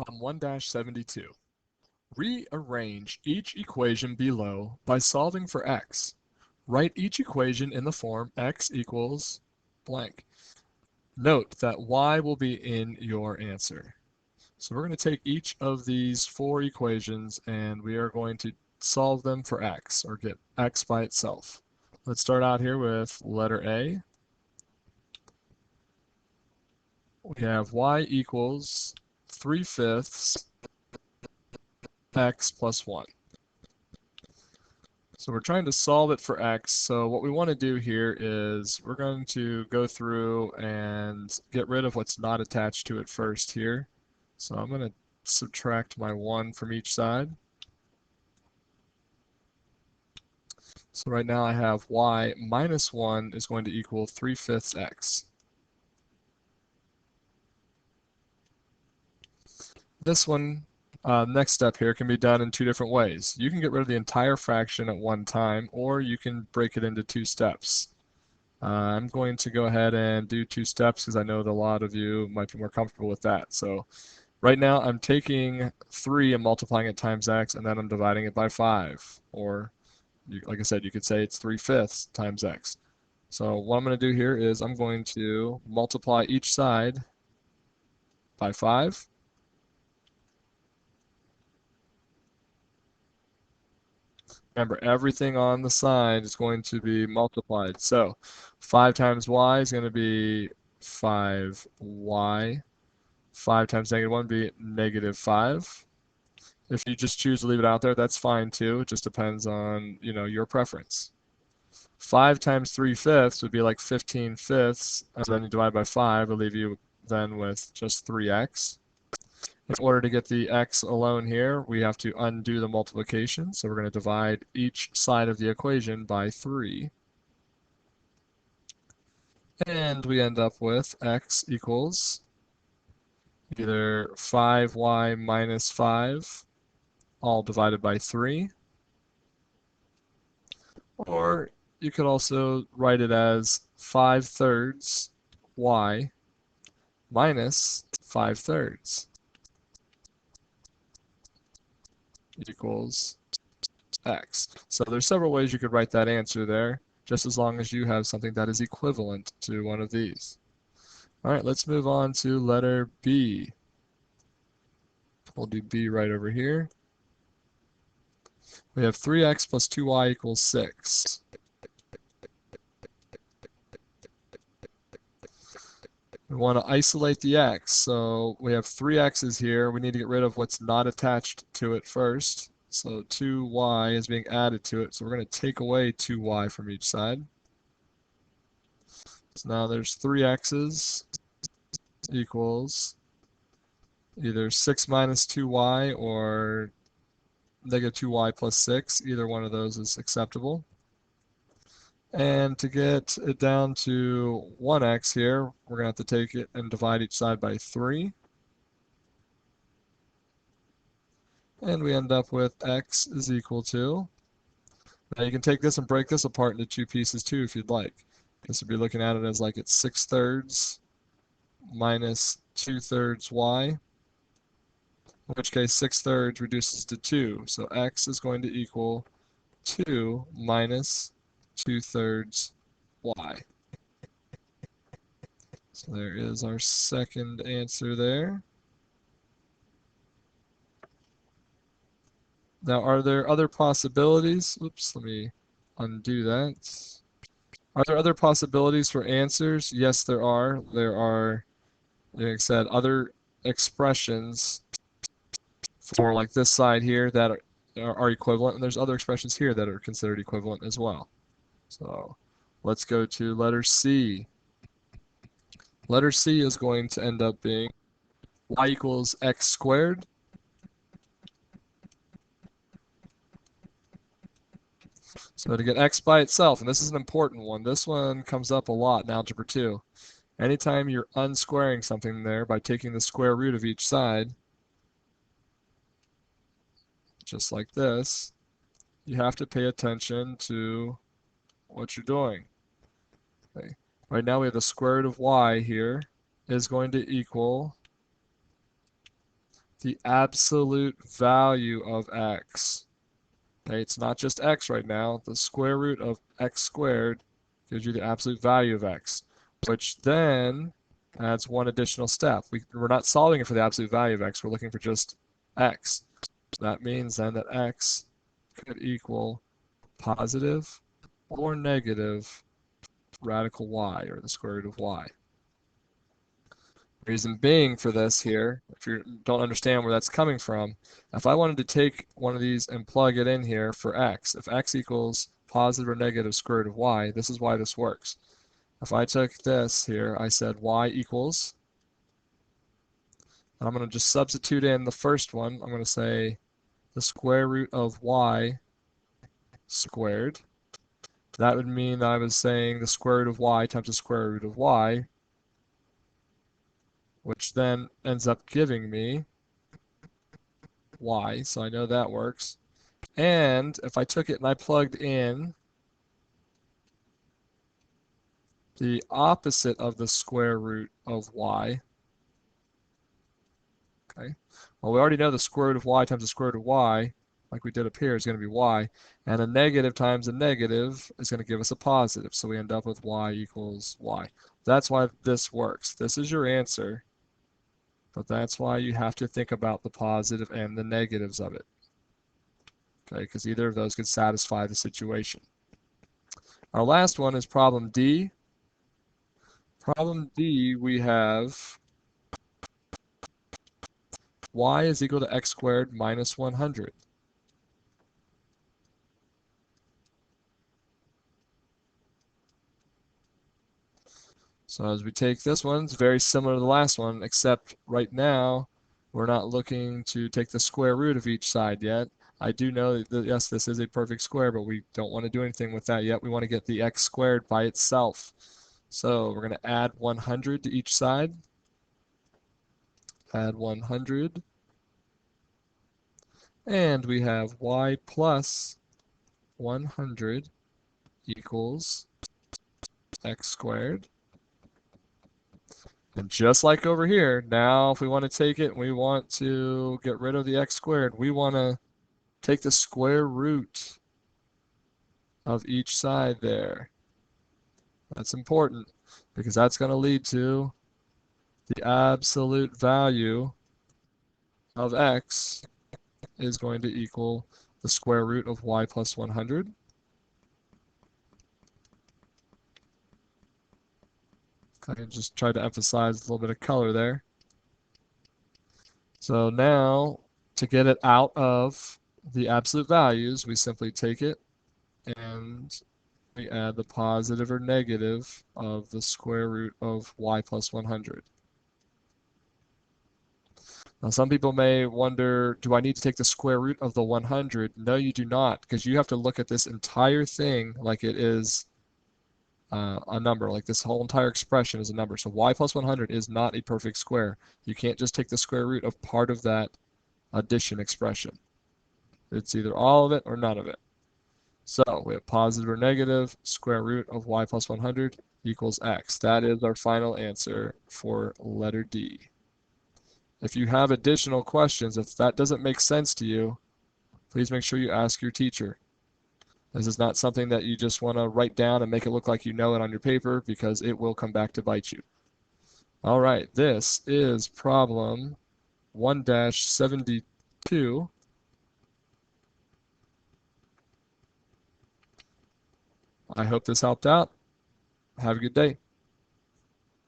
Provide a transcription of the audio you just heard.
Problem 1-72. Rearrange each equation below by solving for x. Write each equation in the form x equals blank. Note that y will be in your answer. So we're going to take each of these four equations and we are going to solve them for x, or get x by itself. Let's start out here with letter A. We have y equals 3/5 x plus 1. So we're trying to solve it for x. So what we want to do here is we're going to go through and get rid of what's not attached to it first here. So I'm going to subtract my 1 from each side. So right now I have y minus 1 is going to equal 3/5 x. This one, next step here, can be done in two different ways. You can get rid of the entire fraction at one time, or you can break it into two steps. I'm going to go ahead and do two steps because I know that a lot of you might be more comfortable with that. So right now I'm taking 3 and multiplying it times x, and then I'm dividing it by 5. Or, like I said, you could say it's 3/5 times x. So what I'm going to do here is I'm going to multiply each side by 5. Remember, everything on the side is going to be multiplied. So 5 times y is going to be 5y. 5 times negative 1 would be negative 5. If you just choose to leave it out there, that's fine too. It just depends on, your preference. 5 times 3/5 would be like 15/5, and then you divide by 5, it'll leave you then with just 3x. In order to get the x alone here, we have to undo the multiplication. So we're going to divide each side of the equation by 3. And we end up with x equals either 5y minus 5, all divided by 3. Or you could also write it as 5/3 y minus 5/3 equals x. So there's several ways you could write that answer there, just as long as you have something that is equivalent to one of these. All right, let's move on to letter B. We'll do B right over here. We have 3x plus 2y equals 6. We want to isolate the x, so we have 3x's here. We need to get rid of what's not attached to it first. So 2y is being added to it, so we're going to take away 2y from each side. So now there's 3x's equals either 6 minus 2y or negative 2y plus 6. Either one of those is acceptable. And to get it down to 1x here, we're going to have to take it and divide each side by 3. And we end up with x is equal to, now you can take this and break this apart into two pieces too if you'd like. This would be looking at it as like it's 6/3 minus 2/3 y, in which case 6/3 reduces to 2. So x is going to equal 2 minus 2/3 y. So there is our second answer there. Now, are there other possibilities? Oops, let me undo that. Are there other possibilities for answers? Yes, there are. There are, like I said, other expressions for like this side here that are equivalent, and there's other expressions here that are considered equivalent as well. So let's go to letter C. Letter C is going to end up being y equals x squared. So to get x by itself, and this is an important one, this one comes up a lot in Algebra 2. Anytime you're unsquaring something there by taking the square root of each side, just like this, you have to pay attention to what you're doing. Okay. Right now we have the square root of y here is going to equal the absolute value of x. Okay, it's not just x right now. The square root of x squared gives you the absolute value of x, which then adds one additional step. We're not solving it for the absolute value of x. We're looking for just x. That means then that x could equal positive or negative radical y, or the square root of y. Reason being for this here, if you don't understand where that's coming from, if I wanted to take one of these and plug it in here for x, if x equals positive or negative square root of y, this is why this works. If I took this here, I said y equals, and I'm going to just substitute in the first one. I'm going to say the square root of y squared. That would mean that I was saying the square root of y times the square root of y, which then ends up giving me y, so I know that works. And if I took it and I plugged in the opposite of the square root of y, okay, well, we already know the square root of y times the square root of y, like we did up here, is going to be y, and a negative times a negative is going to give us a positive, so we end up with y equals y. That's why this works. This is your answer, but that's why you have to think about the positive and the negatives of it, okay, because either of those could satisfy the situation. Our last one is problem D. Problem D, we have y is equal to x squared minus 100. So as we take this one, it's very similar to the last one, except right now we're not looking to take the square root of each side yet. I do know that, yes, this is a perfect square, but we don't want to do anything with that yet. We want to get the x squared by itself. So we're going to add 100 to each side. Add 100. And we have y plus 100 equals x squared. And just like over here, now if we want to take it and we want to get rid of the x squared, we want to take the square root of each side there. That's important because that's going to lead to the absolute value of x is going to equal the square root of y plus 100. I just tried to emphasize a little bit of color there. So now, to get it out of the absolute values, we simply take it and we add the positive or negative of the square root of y plus 100. Now, some people may wonder, do I need to take the square root of the 100? No, you do not, because you have to look at this entire thing like it is a number, like this whole entire expression is a number. So y plus 100 is not a perfect square. You can't just take the square root of part of that addition expression. It's either all of it or none of it. So we have positive or negative square root of y plus 100 equals x. That is our final answer for letter D. If you have additional questions, if that doesn't make sense to you, please make sure you ask your teacher. This is not something that you just want to write down and make it look like you know it on your paper, because it will come back to bite you. All right, this is problem 1-72. I hope this helped out. Have a good day.